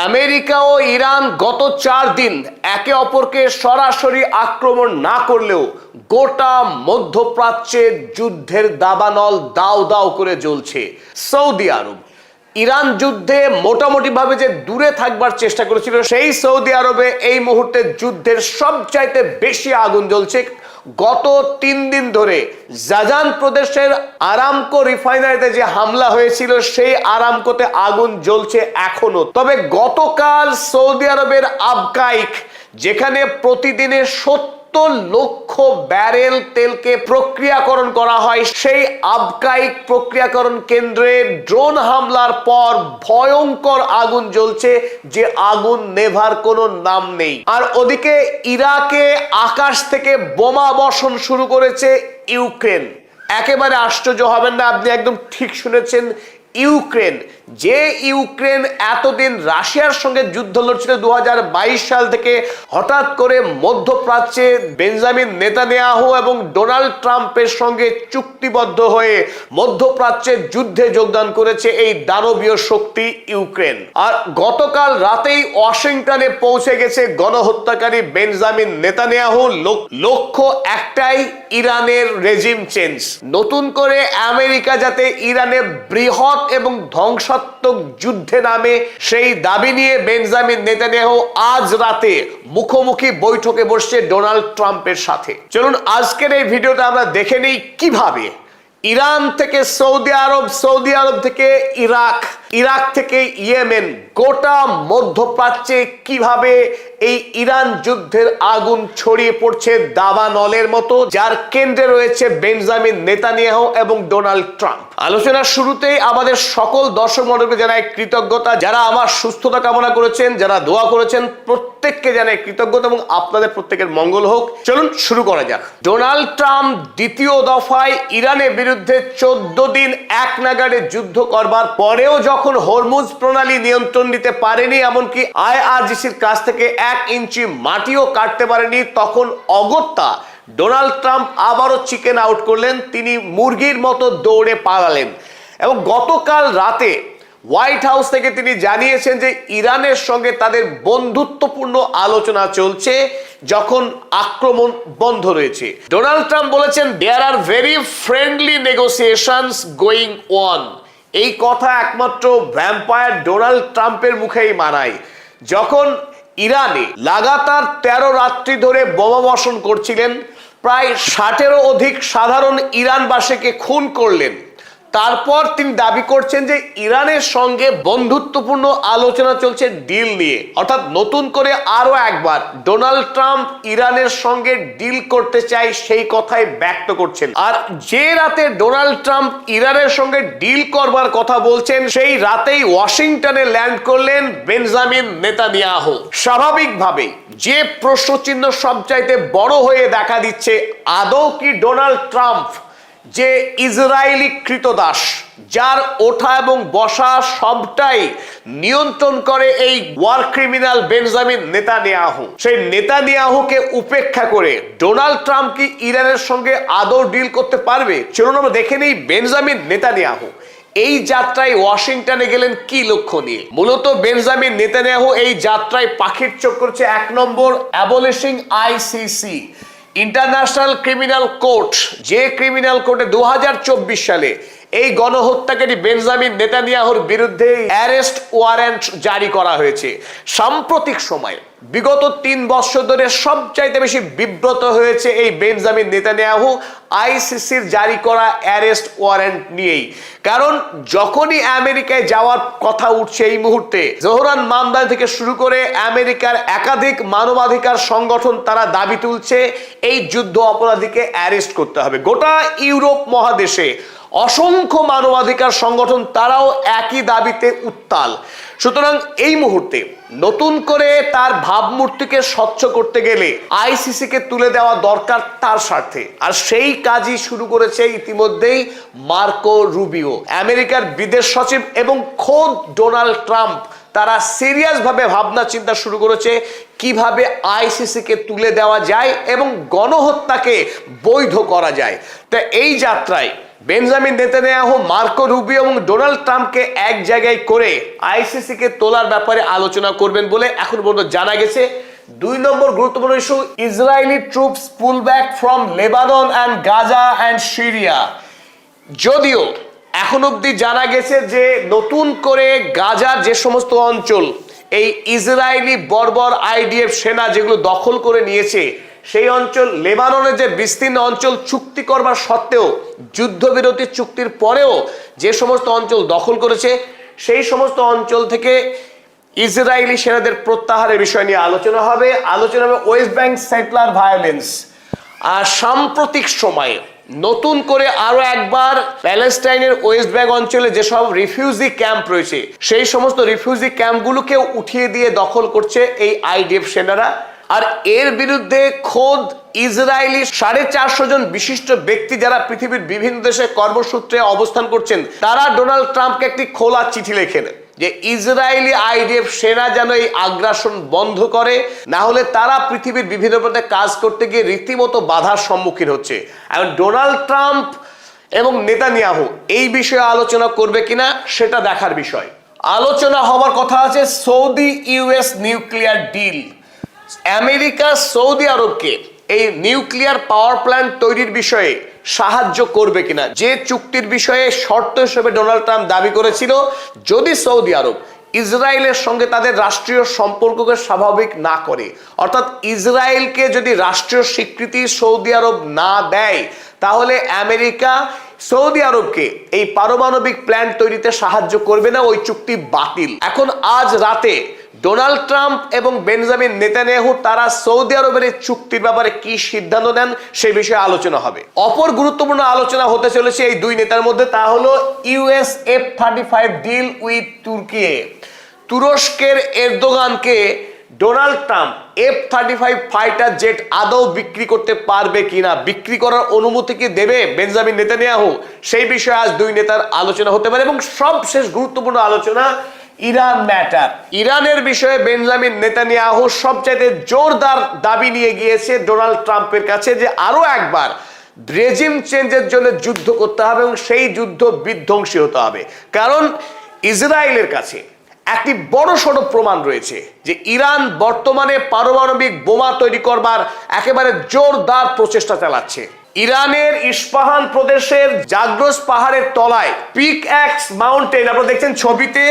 America ও Iran গত 4 দিন একে অপরকে সরাসরি আক্রমণ না করলেও গোটা মধ্যপ্রাচ্যে যুদ্ধের দাবানল দাউ দাউ করে জ্বলছে। সৌদি আরব ইরান যুদ্ধে মোটামুটি ভাবে যে দূরে থাকবার চেষ্টা করেছিল, সেই সৌদি আরবে এই মুহূর্তে যুদ্ধের সবচাইতে বেশি আগুন জ্বলছে। গত 3 দিন ধরে জাজান প্রদেশের আরামকো রিফাইনারিতে যে হামলা হয়েছিল, সেই আরামকোতে আগুন জ্বলছে এখনো। তবে গতকাল সৌদি আরবের আবকাইক, যেখানে প্রতিদিনে 70 লক্ষ ব্যারেল তেলকে প্রক্রিয়াকরণ করা হয়, সেই আবকাইক প্রক্রিয়াকরণ কেন্দ্রে ড্রোন হামলার পর ভয়ঙ্কর আগুন জ্বলছে, যে আগুন নেভার কোনো নাম নেই। আর ওদিকে ইরাকে আকাশ থেকে বোমা বর্ষণ শুরু করেছে ইউক্রেন। একেবারে আশ্চর্য হবেন না, আপনি একদম ঠিক শুনেছেন, ইউক্রেন। যে ইউক্রেন এতদিন রাশিয়ার সঙ্গে যুদ্ধ লড়ছিল 2022 সাল থেকে, হঠাৎ করে মধ্যপ্রাচ্যে বেঞ্জামিন নেতানিয়াহু এবং ডোনাল্ড ট্রাম্পের সঙ্গে চুক্তিবদ্ধ হয়ে মধ্যপ্রাচ্যের যুদ্ধে যোগদান করেছে এই দানবীয় শক্তি ইউক্রেন। আর গতকাল রাতেই ওয়াশিংটনে পৌঁছে গেছে গণহত্যাকারী বেঞ্জামিন নেতানিয়াহু। লক্ষ্য একটাই, ইরানের রেজিম চেঞ্জ। নতুন করে আমেরিকা যাতে ইরানে বৃহৎ এবং ধ্বংসাত্মক যুদ্ধে নামে, সেই দাবি নিয়ে বেঞ্জামিন নেতানিয়াহু আজ রাতে মুখোমুখি বৈঠকে বসছে ডোনাল্ড ট্রাম্পের সাথে। চলুন আজকের এই ভিডিওতে আমরা দেখে নিই কিভাবে ইরান থেকে সৌদি আরব, সৌদি আরব থেকে ইরাক, ইরাক থেকে ইয়েমেন, গোটা মধ্যপ্রাচ্যে কিভাবে এই ইরান যুদ্ধের আগুন ছড়িয়ে পড়ছে দাবানলের মতো, যার কেন্দ্রে রয়েছে বেঞ্জামিন নেতানিয়াহু এবং ডোনাল্ড ট্রাম্প। আলোচনার শুরুতেই আমাদের সকল দর্শক মণ্ডলকে জানাই কৃতজ্ঞতা, যারা আমার সুস্থতা কামনা করেছেন, যারা দোয়া করেছেন, প্রত্যেককে জানাই কৃতজ্ঞতা এবং আপনাদের প্রত্যেকের মঙ্গল হোক। চলুন শুরু করা যাক। ডোনাল্ড ট্রাম্প দ্বিতীয় দফায় ইরানের বিরুদ্ধে 14 দিন এক নাগাড়ে যুদ্ধ করবার পরেও যখন হরমুজ প্রণালী নিয়ন্ত্রণ নিতে পারেনি, এমনকি IRGCর কাছ থেকে 1 ইঞ্চি মাটিও কাটতে পারেনি, তখন অগত্যা ডোনাল্ড ট্রাম্প আবারও চিকেন আউট করলেন। তিনি মুরগির মতো দৌড়ে পালালেন এবং গতকাল রাতে হোয়াইট হাউস থেকে তিনি জানিয়েছেন যে ইরানের সঙ্গে তাদের বন্ধুত্বপূর্ণ আলোচনা চলছে, যখন আক্রমণ বন্ধ রয়েছে। ডোনাল্ড ট্রাম্প বলেছেন, there are very friendly negotiations going on. এই কথা একমাত্র ভ্যাম্পায়ার ডোনাল্ড ট্রাম্পের মুখেই মানায়। যখন ইরানে লাগাতার 13 রাত্রি ধরে বোমা বর্ষণ করছিলেন, প্রায় 60-এরও অধিক সাধারণ ইরানবাসীকে খুন করলেন, তারপর তিনি দাবি করছেন যে ইরানের সঙ্গে বন্ধুত্বপূর্ণ আলোচনা চলছে ডিল নিয়ে। অর্থাৎ নতুন করে আরো একবার ডোনাল্ড ট্রাম্প ইরানের সঙ্গে ডিল করতে চায়, সেই কথাই ব্যক্ত করছেন। আর যে রাতে ডোনাল্ড ট্রাম্প ইরানের সঙ্গে ডিল করবার কথা বলছেন, সেই রাতেই ওয়াশিংটনে ল্যান্ড করলেন বেঞ্জামিন নেতানিয়াহু। স্বাভাবিকভাবেই যে প্রশ্নচিহ্ন সবচাইতে বড় হয়ে দেখা দিচ্ছে, আদৌ কি ডোনাল্ড ট্রাম্প, যে ইসরায়েলি কৃতদাস, যার ওঠা এবং বসা সবটাই নিয়ন্ত্রণ করে এই ওয়ার ক্রিমিনাল বেঞ্জামিন নেতানিয়াহু, সেই নেতানিয়াহুকে উপেক্ষা করে ডোনাল্ড ট্রাম্প কি ইরানের সঙ্গে আদৌ ডিল করতে পারবে? চলুন আমরা দেখে নেই বেঞ্জামিন নেতানিয়াহু এই যাত্রায় ওয়াশিংটনে গেলেন কি লক্ষ্য নিয়ে। মূলত বেঞ্জামিন নেতানিয়াহু এই যাত্রায় পাখির চোখ করছে 1 নম্বর, abolishing ICC, international criminal court, যে ক্রিমিনাল কোর্টে 2024 সালে এই গণহত্যাকারী বেঞ্জামিন নেতানিয়াহুর বিরুদ্ধে অ্যারেস্ট ওয়ারেন্ট জারি করা হয়েছে। সাম্প্রতিক সময়ে বিগত 3 বছর ধরে সবচাইতে বেশি বিব্রত হয়েছে এই বেঞ্জামিন নেতানিয়াহু ICCর জারি করা অ্যারেস্ট ওয়ারেন্ট নিয়েই। কারণ যখনই আমেরিকায় যাওয়ার কথা উঠছে, এই মুহূর্তে জোহরান মামদানি থেকে শুরু করে আমেরিকার একাধিক মানবাধিকার সংগঠন তারা দাবি তুলছে এই যুদ্ধ অপরাধীকে অ্যারেস্ট করতে হবে। গোটা ইউরোপ মহাদেশে অসংখ্য মানবাধিকার সংগঠন তারাও একই দাবিতে উত্তাল। সুতরাং এই মুহূর্তে নতুন করে তার ভাবমূর্তিকে স্বচ্ছ করতে গেলে ICCকে তুলে দেওয়া দরকার তার স্বার্থে। আর সেই কাজই শুরু করেছে ইতিমধ্যেই মার্কো রুবিও, আমেরিকার বিদেশ সচিব, এবং খোদ ডোনাল্ড ট্রাম্প। তারা সিরিয়াস ভাবে ভাবনা চিন্তা শুরু করেছে কিভাবে ICCকে তুলে দেওয়া যায় এবং গণহত্যাকে বৈধ করা যায়। তা এই যাত্রায় বেঞ্জামিন নেতানিয়াহু, মার্কো রুবিও এবং ডোনাল্ড ট্রাম্পকে এক জায়গায় করে আইসিসি কে তোলার ব্যাপারে আলোচনা করবেন বলে এখন পর্যন্ত জানা গেছে। 2 নম্বর গুরুত্বপূর্ণ issue, Israeli troops pool back from Lebanon and Gaza and Syria. যদিও এখন অবধি জানা গেছে যে নতুন করে গাজার যে সমস্ত অঞ্চল এই ইসরায়েলি বর্বর আইডিএফ সেনা যেগুলো দখল করে নিয়েছে, সেই অঞ্চল লেবাননের যে বিস্তীর্ণ অঞ্চল চুক্তি করবার সত্ত্বেও, যুদ্ধবিরতি চুক্তির পরেও যে সমস্ত অঞ্চল দখল করেছে, সেই সমস্ত অঞ্চল থেকে ইসরায়েলি সেনাদের প্রত্যাহারের বিষয় নিয়ে আলোচনা হবে। West Bank settler violence. আর সাম্প্রতিক সময়ে নতুন করে আরো একবার প্যালেস্টাইনের ওয়েস্ট ব্যাংক অঞ্চলে যেসব রিফিউজি ক্যাম্প রয়েছে, সেই সমস্ত রিফিউজি ক্যাম্পগুলোকে উঠিয়ে দিয়ে দখল করছে এই আইডিএফ সেনারা। আর এর বিরুদ্ধে খোদ ইসরায়েলি 450 জন বিশিষ্ট ব্যক্তি যারা পৃথিবীর বিভিন্ন দেশে কর্মসূত্রে অবস্থান করছেন, তারা ডোনাল্ড ট্রাম্পকে একটি খোলা চিঠি লেখেন যে ইসরায়েলি আইডিএফ সেনা যেন এই আগ্রাসন বন্ধ করে, না হলে তারা পৃথিবীর বিভিন্ন পথে কাজ করতে গিয়ে রীতিমতো বাধার সম্মুখীন হচ্ছে। এখন ডোনাল্ড ট্রাম্প এবং নেতানিয়াহু এই বিষয়ে আলোচনা করবে কিনা সেটা দেখার বিষয়। আলোচনা হবার কথা আছে Saudi US nuclear deal. America Saudi আরবকে এই নিউক্লিয়ার পাওয়ার প্ল্যান্ট তৈরির বিষয়ে সাহায্য করবে কিনা, যে চুক্তির বিষয়ে শর্ত হিসেবে ডোনাল্ড ট্রাম্প দাবি করেছিল, যদি সৌদি আরব ইসরায়েলের সঙ্গে তাদের রাষ্ট্রীয় সম্পর্ককে স্বাভাবিক না করে, অর্থাৎ ইসরায়েলকে যদি রাষ্ট্রীয় স্বীকৃতি সৌদি আরব না দেয়, তাহলে আমেরিকা সৌদি আরবকে এই পারমাণবিক প্ল্যান্ট তৈরিতে সাহায্য করবে না, ওই চুক্তি বাতিল। এখন আজ রাতে ডোনাল্ড ট্রাম্প এবং বেঞ্জামিন নেতানিয়াহু তারা সৌদি আরবের এই চুক্তির ব্যাপারে কি সিদ্ধান্ত নেন সেই বিষয়ে আলোচনা হবে। অপর গুরুত্বপূর্ণ আলোচনা হতে চলেছে এই দুই নেতার মধ্যে, তা হলো ইউএস F-35 ডিল উইথ তুর্কি। তুরস্কের এরদোগানকে Donald Trump F-35 fighter jet আদৌ বিক্রি করতে পারবে কিনা, বিক্রি করার অনুমতি কি দেবে বেঞ্জামিন নেতানিয়াহু, সেই বিষয়ে আজ দুই নেতার আলোচনা হতে পারে। এবং সবশেষ গুরুত্বপূর্ণ আলোচনা ইরান ম্যাটার। ইরানের বিষয়ে বেঞ্জামিন নেতানিয়াহু সবচাইতে জোরদার দাবি নিয়ে গিয়েছে ডোনাল্ড ট্রাম্পের কাছে যে আরো একবার রেজিম চেঞ্জের জন্য যুদ্ধ করতে হবে এবং সেই যুদ্ধ বিধ্বংসী হতে হবে। কারণ ইসরায়েলের কাছে একটি বড় সড় প্রমাণ রয়েছে যে ইরান বর্তমানে পারমাণবিক বোমা তৈরি করবার একেবারে জোরদার প্রচেষ্টা চালাচ্ছে। ইরানের ইস্পাহান প্রদেশের জাগ্রস পাহাড়ের তলায় পিকঅ্যাক্স মাউন্টেন, আপনারা দেখছেন ছবিতে,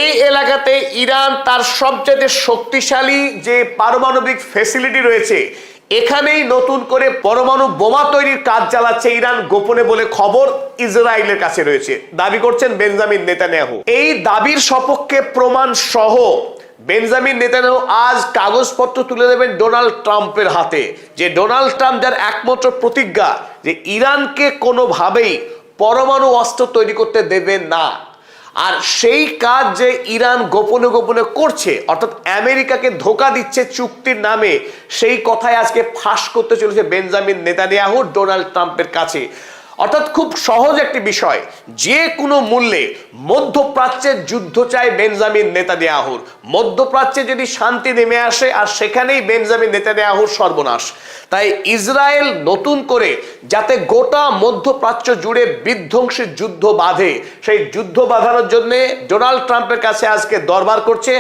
এই এলাকাতে ইরান তার সবচেয়ে শক্তিশালী যে পারমাণবিক ফ্যাসিলিটি রয়েছে, এখানেই নতুন করে পরমাণু বোমা তৈরির কাজ চালাচ্ছে ইরান গোপনে বলে খবর ইসরায়েলের কাছে রয়েছে, দাবি করছেন বেঞ্জামিন নেতানিয়াহু। এই দাবির সপক্ষে প্রমাণ সহ বেঞ্জামিন নেতানিয়াহু আজ কাগজপত্র তুলে দেবেন ডোনাল্ড ট্রাম্পের হাতে, যে ডোনাল্ড ট্রাম্প যার একমাত্র প্রতিজ্ঞা যে ইরানকে কোনোভাবেই পরমাণু অস্ত্র তৈরি করতে দেবে না। আর সেই কাজ যে ইরান গোপনে গোপনে করছে, অর্থাৎ আমেরিকাকে ধোঁকা দিচ্ছে চুক্তির নামে, সেই কথাই আজকে ফাঁস করতে চলেছে বেঞ্জামিন নেতানিয়াহু ডোনাল্ড ট্রাম্পের কাছে। অর্থাৎ খুব সহজ একটি বিষয়, যে কোনো মূল্যে মধ্যপ্রাচ্যের যুদ্ধ চায় বেঞ্জামিন নেতানিয়াহুর। মধ্যপ্রাচ্যে যদি শান্তি নেমে আসে, আর সেখানেই বেঞ্জামিন নেতানিয়াহুর সর্বনাশ। তাই ইসরায়েল নতুন করে যাতে গোটা মধ্যপ্রাচ্য জুড়ে বিধ্বংসী যুদ্ধ বাঁধে, সেই যুদ্ধ বাঁধানোর জন্য ডোনাল্ড ট্রাম্পের কাছে আজকে দরবার করছে।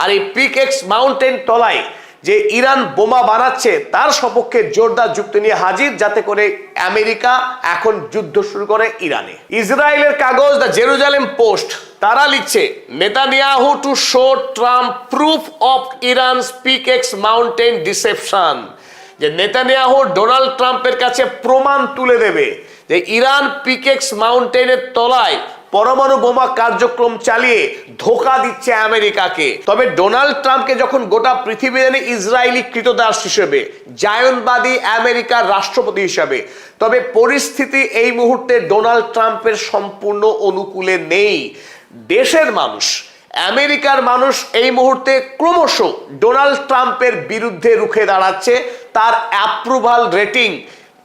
আর এই পিকঅ্যাক্স মাউন্টেন তলায় যে ইরান বোমা বানাচ্ছে তার সপক্ষে জোরদার যুক্তি নিয়ে হাজির, যাতে করে আমেরিকা এখন যুদ্ধ শুরু করে ইরানে। ইসরায়েলের কাগজ দ্য জেরুজালেম পোস্ট তারা লিখছে, Netanyahu to show Trump proof of Iran's pickaxe mountain deception. যে নেতানিয়াহু ডোনাল্ড ট্রাম্পের কাছে প্রমাণ তুলে দেবে যে ইরান পিকঅ্যাক্স মাউন্টেনের তলায় পরমাণু বোমা কার্যক্রম চালিয়ে ধোঁকা দিচ্ছে আমেরিকাকে। তবে ডোনাল্ড ট্রাম্পকে যখন গোটা পৃথিবী জানে ইসরায়েলি কৃতদাস হিসেবে, জায়নবাদী আমেরিকার রাষ্ট্রপতি হিসেবে, তবে পরিস্থিতি এই মুহূর্তে ডোনাল্ড ট্রাম্পের সম্পূর্ণ অনুকূলে নেই। দেশের মানুষ, আমেরিকার মানুষ এই মুহূর্তে ক্রমশ ডোনাল্ড ট্রাম্পের বিরুদ্ধে রুখে দাঁড়াচ্ছে। তার অ্যাপ্রুভাল রেটিং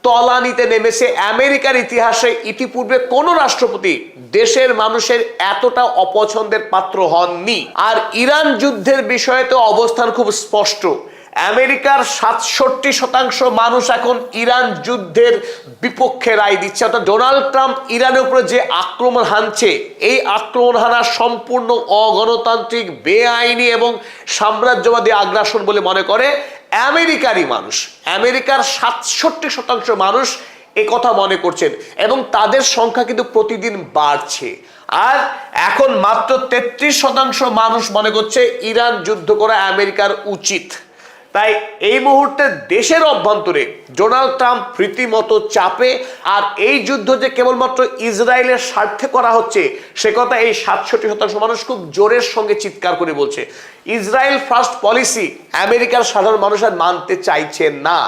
তলানিতে নেমেছে। আমেরিকার ইতিহাসে ইতিপূর্বে কোন রাষ্ট্রপতি দেশের মানুষের এতটা অপছন্দের পাত্র হননি। আর ইরান যুদ্ধের বিষয়ে তো অবস্থান খুব স্পষ্ট। আমেরিকার ৬৭% মানুষ এখন ইরান যুদ্ধের বিপক্ষে রায় দিচ্ছে। অর্থাৎ ডোনাল্ড ট্রাম্প ইরানের উপরে যে আক্রমণ হানছে, এই আক্রমণ হানা সম্পূর্ণ অগণতান্ত্রিক, বেআইনি এবং সাম্রাজ্যবাদী আগ্রাসন বলে মনে করে আমেরিকারই মানুষ। আমেরিকার ৬৭% মানুষ এ কথা মনে করছেন এবং তাদের সংখ্যা কিন্তু প্রতিদিন বাড়ছে। আর এখন মাত্র ৩৩% মানুষ মনে করছে ইরান যুদ্ধ করা আমেরিকার উচিত। তাই এই মুহূর্তে দেশের অভ্যন্তরে ডোনাল্ড ট্রাম্প রীতিমতো চাপে। আর এই যুদ্ধ যে কেবলমাত্র ইসরায়েলের স্বার্থে করা হচ্ছে সে কথা এই ৬৭% মানুষ খুব জোরের সঙ্গে চিৎকার করে বলছে। ইসরায়েল ফার্স্ট পলিসি আমেরিকার সাধারণ মানুষ আর মানতে চাইছে না।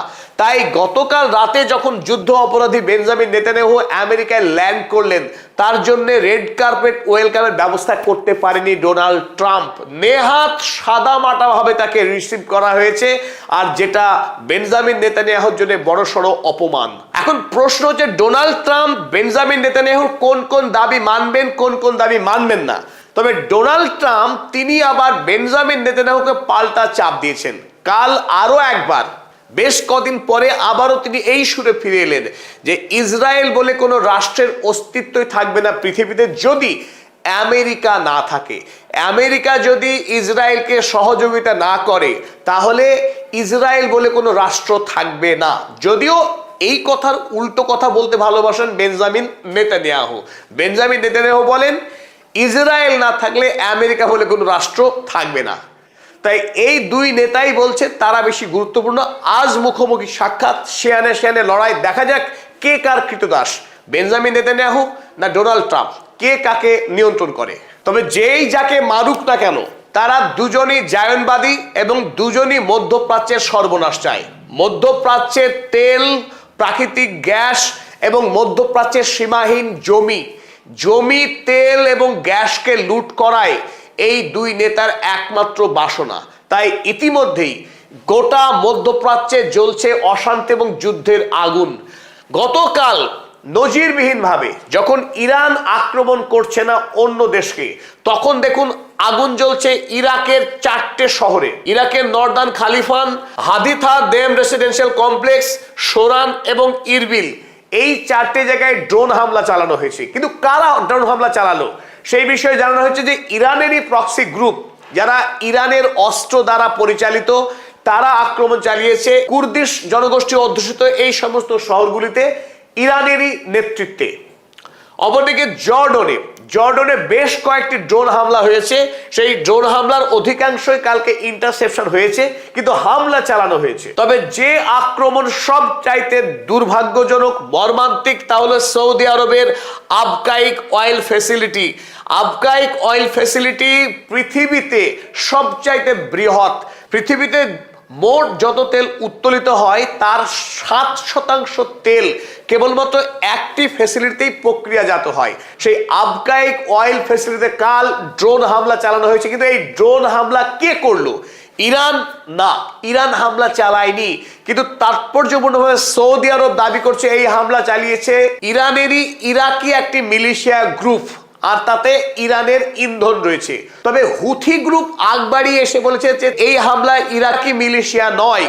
তাই গতকাল রাতে যখন যুদ্ধ অপরাধী বেঞ্জামিন নেতানিয়াহু আমেরিকায় ল্যান্ড করলেন, তার জন্য রেড কার্পেট ওয়েলকামের ব্যবস্থা করতে পারেনি ডোনাল্ড ট্রাম্প। নেহাত সাদামাটা ভাবে তাকে রিসিভ করা হয়েছে, আর যেটা বেঞ্জামিন নেতানিয়াহুর জন্য বড়সড় অপমান। এখন প্রশ্ন হচ্ছে, ডোনাল্ড ট্রাম্প বেঞ্জামিন নেতানিয়াহুর কোন কোন দাবি মানবেন, কোন কোন দাবি মানবেন না। তবে ডোনাল্ড ট্রাম্প তিনি আবার বেঞ্জামিন নেতানিয়াহুকে পাল্টা চাপ দিয়েছেন। কাল আরো একবার, বেশ কদিন পরে আবারও তিনি এই সুরে ফিরে এলেন যে ইসরায়েল বলে কোনো রাষ্ট্রের অস্তিত্বই থাকবে না পৃথিবীতে যদি আমেরিকা না থাকে। আমেরিকা যদি ইসরায়েলকে সহযোগিতা না করে তাহলে ইসরায়েল বলে কোনো রাষ্ট্র থাকবে না। যদিও এই কথার উল্টো কথা বলতে ভালোবাসেন বেঞ্জামিন নেতানিয়াহু। বেঞ্জামিন নেতানিয়াহু বলেন ইসরায়েল না থাকলে আমেরিকা বলে কোনো রাষ্ট্র থাকবে না। তাই এই দুই নেতাই বলছে তারা বেশি গুরুত্বপূর্ণ। আজ মুখোমুখি সাক্ষাৎ, শেয়ানে শেয়ানে লড়াই, দেখা যাক কে কার কৃতদাস, বেঞ্জামিন নেতানিয়াহু না ডোনাল্ড ট্রাম্প, কে কাকে নিয়ন্ত্রণ করে। তবে যেই যাকে মারুক না কেন, তারা দুজনই জায়নবাদী এবং দুজনই মধ্যপ্রাচ্যের সর্বনাশ চায়। মধ্যপ্রাচ্যের তেল, প্রাকৃতিক গ্যাস এবং মধ্যপ্রাচ্যের সীমাহীন জমি, তেল এবং গ্যাসকে লুট করায় এই দুই নেতার একমাত্র বাসনা। তাই ইতিমধ্যেই গোটা মধ্যপ্রাচ্যে জ্বলছে অশান্তি এবং যুদ্ধের আগুন। গতকাল নজিরবিহীনভাবে যখন ইরান আক্রমণ করছে না অন্য দেশকে, তখন দেখুন আগুন জ্বলছে ইরাকের 4টে শহরে। ইরাকের নর্দার্ন খালিফান, হাদিথা দেম রেসিডেন্সিয়াল কমপ্লেক্স, সোরান এবং ইরবিল, এই 4টে জায়গায় ড্রোন হামলা চালানো হয়েছে। কিন্তু কারা ড্রোন হামলা চালালো সেই বিষয়ে জানানো হয়েছে যে ইরানেরই প্রক্সি গ্রুপ, যারা ইরানের অস্ত্র দ্বারা পরিচালিত, তারা আক্রমণ চালিয়েছে কুর্দিশ জনগোষ্ঠী অধ্যুষিত এই সমস্ত শহরগুলিতে ইরানেরই নেতৃত্বে। অপরদিকে জর্ডনে বেশ কয়েকটি ড্রোন হামলা হয়েছে। সেই ড্রোন হামলার অধিকাংশই কালকে ইন্টারসেপশন হয়েছে, কিন্তু হামলা চালানো হয়েছে। তবে যে আক্রমণ সব চাইতে দুর্ভাগ্যজনক, মর্মান্তিক, তা হলো সৌদি আরবের আবকাইক অয়েল ফ্যাসিলিটি। আবকাইক অয়েল ফ্যাসিলিটি পৃথিবীতে সবচাইতে বৃহৎ। পৃথিবীতে মোট যত তেল উত্তোলিত হয় তার 7% তেল কেবলমাত্র একটি ফ্যাসিলিটিতেই প্রক্রিয়াজাত হয়। সেই আবকাইক অয়েল ফ্যাসিলিটিতে কাল ড্রোন হামলা চালানো হয়েছে। কিন্তু এই ড্রোন হামলা কে করলো? ইরান না, ইরান হামলা চালায়নি। কিন্তু তাৎপর্যপূর্ণভাবে সৌদি আরব দাবি করছে এই হামলা চালিয়েছে ইরানেরই ইরাকি একটি মিলিশিয়া গ্রুপ, আর তাতে ইরানের ইন্ধন রয়েছে। তবে হুথি গ্রুপ আগ বাড়িয়ে এসে বলেছে যে এই হামলা ইরাকি মিলিশিয়া নয়,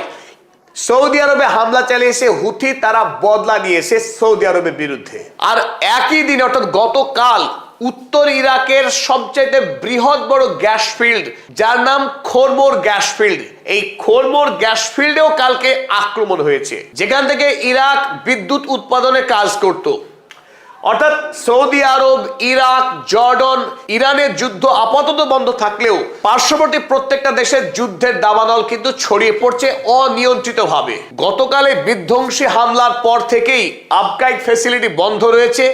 সৌদি আরবে হামলা চালিয়েছে হুথি, তারা বদলা নিয়েছে সৌদি আরবের বিরুদ্ধে। আর একই দিন অর্থাৎ গতকাল উত্তর ইরাকের সবচেয়ে বৃহৎ বড় গ্যাস ফিল্ড, যার নাম খোরমোর গ্যাস ফিল্ড, এই খোরমোর গ্যাস ফিল্ডেও কালকে আক্রমণ হয়েছে, যেখান থেকে ইরাক বিদ্যুৎ উৎপাদনে কাজ করত। অর্থাৎ সৌদি আরব, ইরাক, জর্ডন, ইরানের যুদ্ধ আপাতত বন্ধ থাকলেও পার্শ্ববর্তী প্রত্যেকটা দেশের যুদ্ধের দাবানল কিন্তু ছড়িয়ে পড়ছে অনিয়ন্ত্রিতভাবে। গতকালে বিধ্বংসী হামলার পর থেকেই আবকাইক ফ্যাসিলিটি বন্ধ রয়েছে।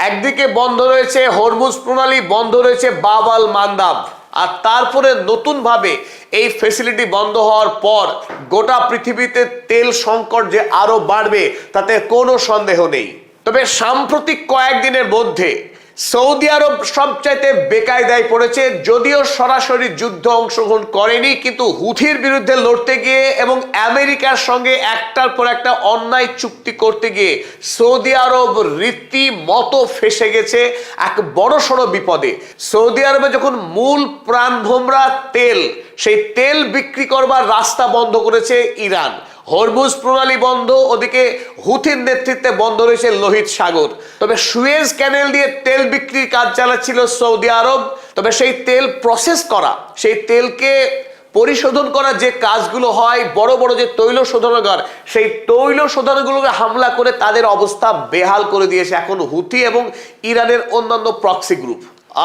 একদিকে বন্ধ রয়েছে হরমুজ প্রণালী, বন্ধ রয়েছে বাব আল মান্দাব। আর তারপরে নতুনভাবে এই ফ্যাসিলিটি বন্ধ হওয়ার পর গোটা পৃথিবীতে তেল সংকট যে আরো বাড়বে তাতে কোনো সন্দেহ নেই। তবে সাম্প্রতিক কয়েকদিনের মধ্যে সৌদি আরব সবচাইতে বেকায়দায় পড়েছে, যদিও সরাসরি যুদ্ধ অংশগ্রহণ করেনি, কিন্তু হুথির বিরুদ্ধে লড়তে গিয়ে এবং আমেরিকার সঙ্গে একটার পর একটা অন্যায় চুক্তি করতে গিয়ে সৌদি আরব রীতিমতো ফেসে গেছে এক বড়সড় বিপদে। সৌদি আরবে যখন মূল প্রাণভোমরা তেল, সেই তেল বিক্রি করবার রাস্তা বন্ধ করেছে ইরান, হরমুজ প্রণালী বন্ধ, ওদিকে হুথির নেতৃত্বে বন্ধ রয়েছে লোহিত সাগর। তবে সুয়েজ ক্যানেল দিয়ে তেল বিক্রির কাজ চালাচ্ছিল সৌদি আরব। তবে সেই তেল প্রসেস করা, সেই তেলকে পরিশোধন করা যে কাজগুলো হয়, বড় বড় যে তৈল শোধনাগার, সেই তৈল শোধনাগুলোকে হামলা করে তাদের অবস্থা বেহাল করে দিয়েছে এখন হুথি এবং ইরানের অন্যান্য প্রক্সি গ্রুপ।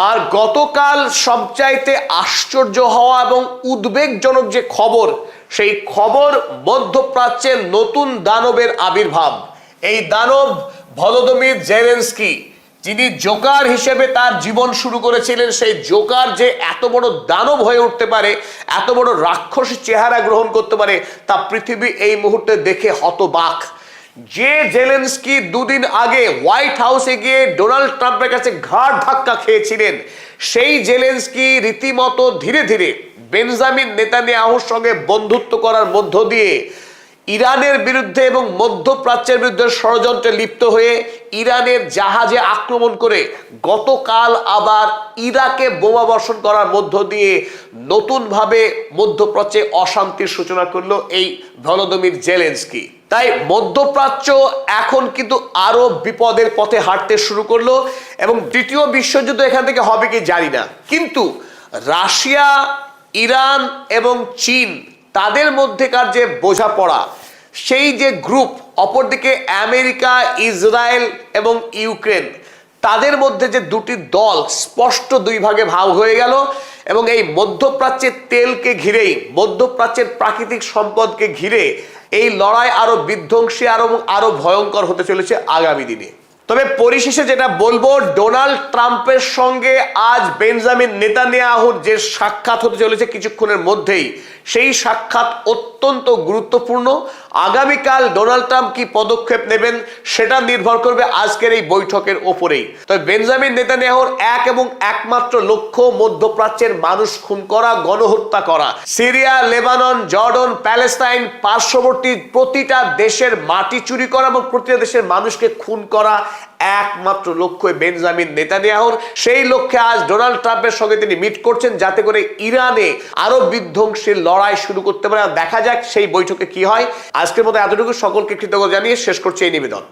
আর গতকাল সবচাইতে আশ্চর্য হওয়া এবং উদ্বেগজনক যে খবর, সেই খবর মধ্যপ্রাচ্যের নতুন দানবের আবির্ভাব। এই দানব ভলোদিমির জেলেনস্কি, যিনি জোকার হিসেবে তার জীবন শুরু করেছিলেন, সেই জোকার যে এত বড় দানব হয়ে উঠতে পারে, এত বড় রাক্ষসী চেহারা গ্রহণ করতে পারে, তা পৃথিবী এই মুহূর্তে দেখে হতবাক। যে জেলেনস্কি দুদিন আগে হোয়াইট হাউসে গিয়ে ডোনাল্ড ট্রাম্পের কাছে ঘাড় ধাক্কা খেয়েছিলেন, সেই জেলেনস্কি রীতিমতো ধীরে ধীরে বেঞ্জামিন নেতানিয়াহুর সঙ্গে বন্ধুত্ব করার মধ্য দিয়ে ইরানের বিরুদ্ধে এবং মধ্যপ্রাচ্যের বিরুদ্ধে ষড়যন্ত্রে লিপ্ত হয়ে ইরানের জাহাজে আক্রমণ করে গতকাল আবার ইরাকে বোমা বর্ষণ করার মধ্য দিয়ে নতুনভাবে মধ্যপ্রাচ্যে অশান্তির সূচনা করলো এই ভলোদিমির জেলেনস্কি। তাই মধ্যপ্রাচ্য এখন কিন্তু আরো বিপদের পথে হাঁটতে শুরু করলো এবং দ্বিতীয় বিশ্বযুদ্ধ এখান থেকে হবে কি জানি না, কিন্তু রাশিয়া, ইরান এবং চীন, তাদের মধ্যেকার যে বোঝাপড়া, সেই যে গ্রুপ, অপরদিকে আমেরিকা, ইসরায়েল এবং ইউক্রেন, তাদের মধ্যে যে দুটি দল স্পষ্ট দুই ভাগে ভাগ হয়ে গেল এবং এই মধ্যপ্রাচ্যের তেলকে ঘিরেই, মধ্যপ্রাচ্যের প্রাকৃতিক সম্পদকে ঘিরে এই লড়াই আরো বিধ্বংসী আরো ভয়ঙ্কর হতে চলেছে আগামী দিনে। তবে পরিশেষে যেটা বলবো, ডোনাল্ড ট্রাম্পের সঙ্গে আজ বেঞ্জামিন নেতানিয়াহুর যে সাক্ষাৎ হতে চলেছে কিছুক্ষণের মধ্যেই, সেই সাক্ষাৎ অত্যন্ত গুরুত্বপূর্ণ। আগামীকাল ডোনাল্ড ট্রাম্প কি পদক্ষেপ নেবেন সেটা নির্ভর করবে আজকের এই বৈঠকের ওপরেই। তবে বেঞ্জামিন নেতানিয়াহুর এক এবং একমাত্র লক্ষ্য মধ্যপ্রাচ্যের মানুষ খুন করা, গণহত্যা করা। সিরিয়া, লেবানন, জর্ডন, প্যালেস্তাইন, পার্শ্ববর্তী প্রতিটা দেশের মাটি চুরি করা এবং প্রতিটা দেশের মানুষকে খুন করা একমাত্র লক্ষ্য বেঞ্জামিন নেতানিয়াহুর। সেই লক্ষ্যে আজ ডোনাল্ড ট্রাম্পের সঙ্গে তিনি মিট করছেন, যাতে করে ইরানে আরো বিধ্বংসী লড়াই শুরু করতে পারে। দেখা যাক সেই বৈঠকে কি হয়। আজকের মতো এতটুকু, সকলকে কৃতজ্ঞতা জানিয়ে শেষ করছি এই নিবেদন।